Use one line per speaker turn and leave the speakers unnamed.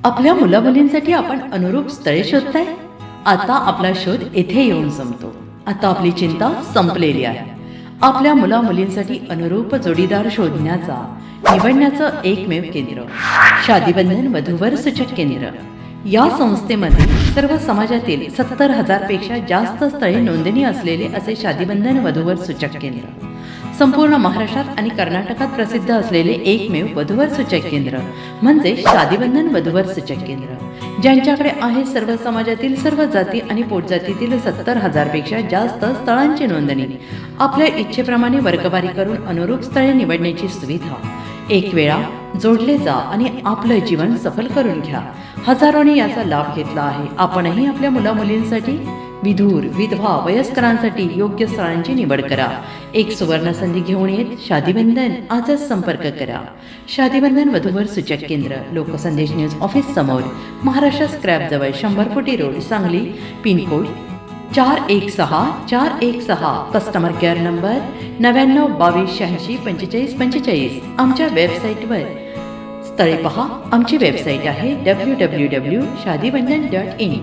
आपल्या मुलामुलींसाठी आपण अनुरूप स्थळे शोधताय? आता आपला शोध येथे येऊन संपतो. आता आपली चिंता संपलेली आहे. आपल्या मुलामुलींसाठी अनुरूप जोडीदार शोधण्याचा निवडण्याचं एकमेव केंद्र शादीबंधन वधूवर सूचक केंद्र. या संस्थेमध्ये सर्व समाजातील 70,000 पेक्षा जास्त स्थळे नोंदणी असलेले असे शादीबंधन वधूवर सूचक केंद्र. संपूर्ण महाराष्ट्रात आणि कर्नाटकात प्रसिद्ध असलेले एकमेव वधूवर सूचक केंद्र म्हणजे शादीबंधन वधूवर सूचक केंद्र, ज्यांच्याकडे आहे सर्व समाजातील सर्व जाती आणि पोटजातीतील 70,000 पेक्षा जास्त स्थळांची नोंदणी. आपल्या इच्छेप्रमाणे वर्गवारी करून अनुरूप स्थळे निवडण्याची सुविधा. एक वेळा जोडले जा आणि आपलं जीवन सफल करून घ्या. हजारोंनी याचा लाभ घेतला आहे. आपणही आपल्या मुलामुलींसाठी, विधूर, विधवा, वयस्करांसाठी योग्य स्थळांची निवड करा. एक सुवर्ण संधी घेऊन येत शादीबंधन. आजच संपर्क करा. शादीबंधन वधूवर सूचक केंद्र, लोकसंदेश न्यूज ऑफिस समोर, महाराष्ट्र स्क्रॅप जवळ, 100 फुटी road, Sangli. Pin code 416416. Customer care number 9922864545. आमच्या वेबसाईटवर स्थळे पहा. आमची वेबसाईट आहे www.shadibandhan.in.